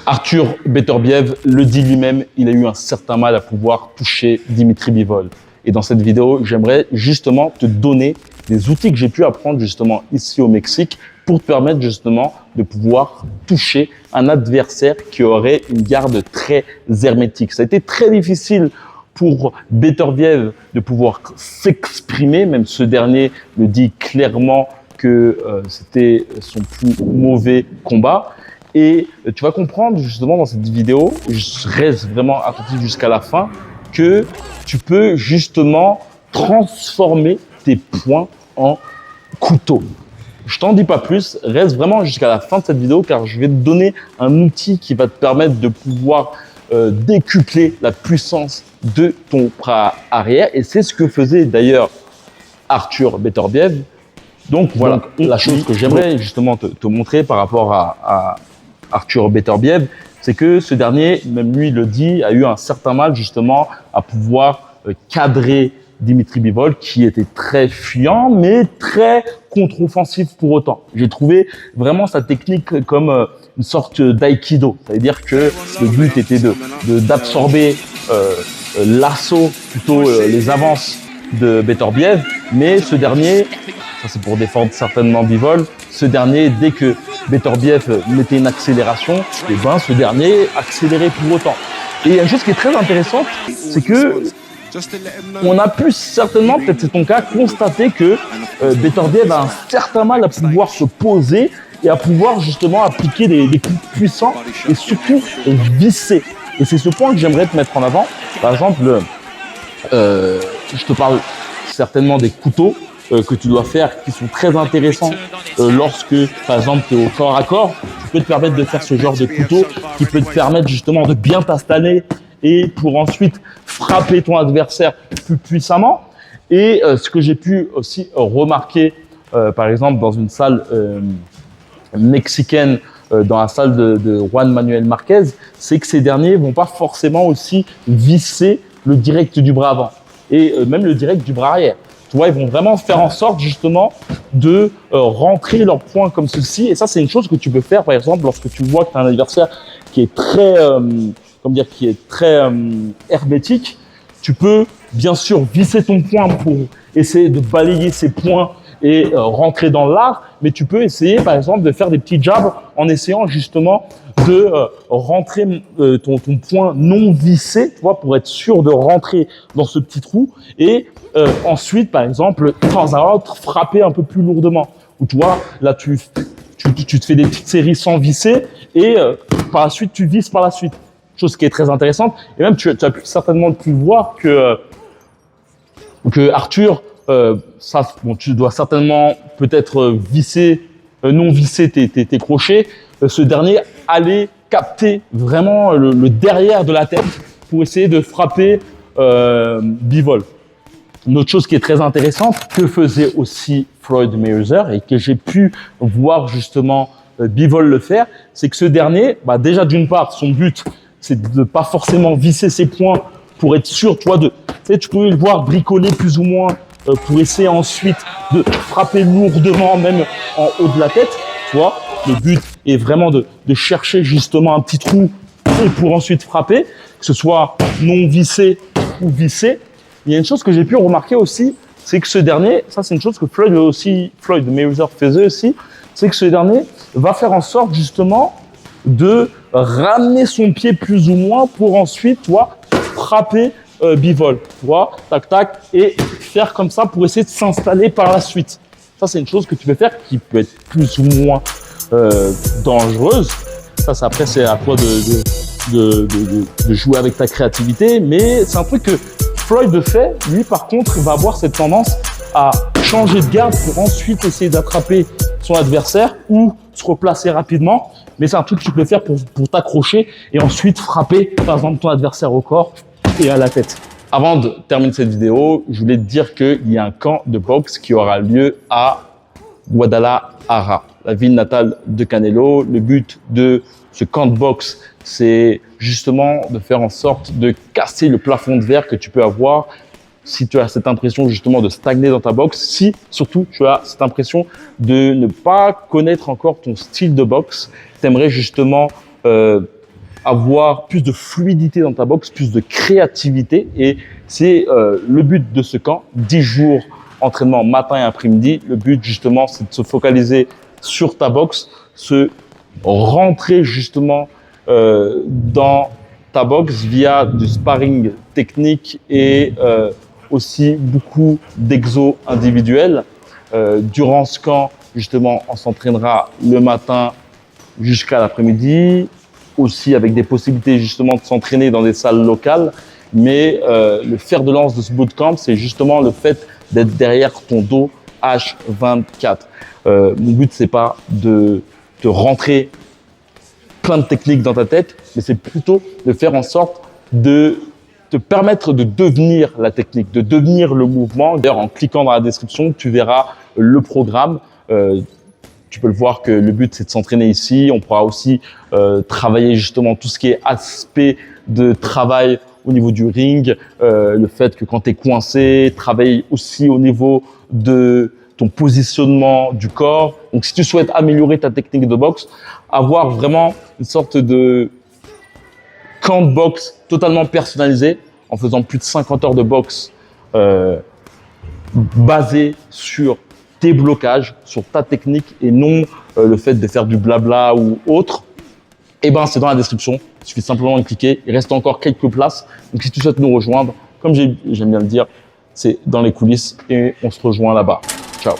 Arthur Beterbiev le dit lui-même, il a eu un certain mal à pouvoir toucher Dimitri Bivol. Et dans cette vidéo, j'aimerais justement te donner des outils que j'ai pu apprendre justement ici au Mexique pour te permettre justement de pouvoir toucher un adversaire qui aurait une garde très hermétique. Ça a été très difficile pour Beterbiev de pouvoir s'exprimer, même ce dernier le dit clairement que c'était son plus mauvais combat. Et tu vas comprendre justement dans cette vidéo, je reste vraiment attentif jusqu'à la fin, que tu peux justement transformer tes poings en couteau. Je t'en dis pas plus, reste vraiment jusqu'à la fin de cette vidéo car je vais te donner un outil qui va te permettre de pouvoir décupler la puissance de ton bras arrière. Et c'est ce que faisait d'ailleurs Arthur Beterbiev. Donc voilà, la chose que j'aimerais justement te montrer par rapport à Arthur Beterbiev, c'est que ce dernier, même lui le dit, a eu un certain mal justement à pouvoir cadrer Dimitri Bivol, qui était très fuyant, mais très contre-offensif pour autant. J'ai trouvé vraiment sa technique comme une sorte d'aïkido. C'est-à-dire que le but était d'absorber l'assaut, plutôt les avances de Beterbiev, mais ce dernier, ça c'est pour défendre certainement Bivol, ce dernier, dès que Beterbiev mettait une accélération, et ben ce dernier accélérait pour autant. Et il y a une chose qui est très intéressante, c'est que on a pu certainement, peut-être c'est ton cas, constater que Beterbiev a un certain mal à pouvoir se poser et à pouvoir justement appliquer des coups puissants et surtout visser. Et c'est ce point que j'aimerais te mettre en avant. Par exemple, je te parle certainement des couteaux que tu dois faire qui sont très intéressants lorsque, par exemple, tu es au corps à corps. Tu peux te permettre de faire ce genre de couteau qui peut te permettre justement de bien t'installer et pour ensuite frapper ton adversaire plus puissamment. Et ce que j'ai pu aussi remarquer, par exemple, dans une salle mexicaine, dans la salle de Juan Manuel Marquez, c'est que ces derniers vont pas forcément aussi visser le direct du bras avant et même le direct du bras arrière. Tu vois, ils vont vraiment faire en sorte justement de rentrer leurs poings comme ceci. Et ça, c'est une chose que tu peux faire, par exemple, lorsque tu vois que tu as un adversaire qui est très, hermétique. Tu peux bien sûr visser ton poing pour essayer de balayer ses poings et rentrer dans l'art, mais tu peux essayer, par exemple, de faire des petits jabs en essayant justement de rentrer ton poing non vissé, tu vois, pour être sûr de rentrer dans ce petit trou et ensuite, par exemple, de temps à autre, frapper un peu plus lourdement. Ou tu vois, là, tu te fais des petites séries sans visser et par la suite, tu visses par la suite. Chose qui est très intéressante. Et même, tu as certainement pu voir que Arthur, tu dois certainement peut-être non visser tes crochets. Ce dernier allait capter vraiment le derrière de la tête pour essayer de frapper Bivol. Une autre chose qui est très intéressante, que faisait aussi Floyd Mayweather et que j'ai pu voir justement Bivol le faire, c'est que ce dernier, déjà d'une part, son but, c'est de ne pas forcément visser ses poings pour être sûr, tu vois, tu peux le voir bricoler plus ou moins pour essayer ensuite de frapper lourdement, même en haut de la tête, tu vois. Le but est vraiment de chercher justement un petit trou et pour ensuite frapper, que ce soit non vissé ou vissé. Il y a une chose que j'ai pu remarquer aussi, c'est que ce dernier, ça c'est une chose que Floyd Mayweather faisait aussi, c'est que ce dernier va faire en sorte justement de ramener son pied plus ou moins pour ensuite, tu vois, frapper Bivol, tu vois, tac tac, et faire comme ça pour essayer de s'installer par la suite. Ça c'est une chose que tu peux faire qui peut être plus ou moins dangereuse. Ça après c'est à toi de jouer avec ta créativité, mais c'est un truc que Floyd fait. Lui par contre va avoir cette tendance à changer de garde pour ensuite essayer d'attraper son adversaire ou se replacer rapidement. Mais c'est un truc que tu peux faire pour t'accrocher et ensuite frapper par exemple ton adversaire au corps et à la tête. Avant de terminer cette vidéo, je voulais te dire qu'il y a un camp de boxe qui aura lieu à Guadalajara, la ville natale de Canelo. Le but de ce camp de boxe, c'est justement de faire en sorte de casser le plafond de verre que tu peux avoir si tu as cette impression justement de stagner dans ta boxe, si surtout tu as cette impression de ne pas connaître encore ton style de boxe, tu aimerais justement avoir plus de fluidité dans ta boxe, plus de créativité. Et c'est le but de ce camp, 10 jours entraînement matin et après-midi. Le but justement, c'est de se focaliser sur ta boxe, se rentrer justement dans ta boxe via du sparring technique et aussi beaucoup d'exos individuels. Durant ce camp, justement, on s'entraînera le matin jusqu'à l'après-midi, aussi avec des possibilités justement de s'entraîner dans des salles locales. Mais le fer de lance de ce bootcamp, c'est justement le fait d'être derrière ton dos H24. Mon but, c'est pas de te rentrer plein de techniques dans ta tête, mais c'est plutôt de faire en sorte de te permettre de devenir la technique, de devenir le mouvement. D'ailleurs, en cliquant dans la description, tu verras le programme. Tu peux le voir que le but, c'est de s'entraîner ici. On pourra aussi travailler justement tout ce qui est aspect de travail au niveau du ring, le fait que quand tu es coincé, travailler aussi au niveau de ton positionnement du corps. Donc, si tu souhaites améliorer ta technique de boxe, avoir vraiment une sorte de camp de boxe totalement personnalisé en faisant plus de 50 heures de boxe basé sur tes blocages, sur ta technique et non le fait de faire du blabla ou autre, eh ben, c'est dans la description. Il suffit simplement de cliquer. Il reste encore quelques places. Donc, si tu souhaites nous rejoindre, comme j'aime bien le dire, c'est dans les coulisses et on se rejoint là-bas. Ciao.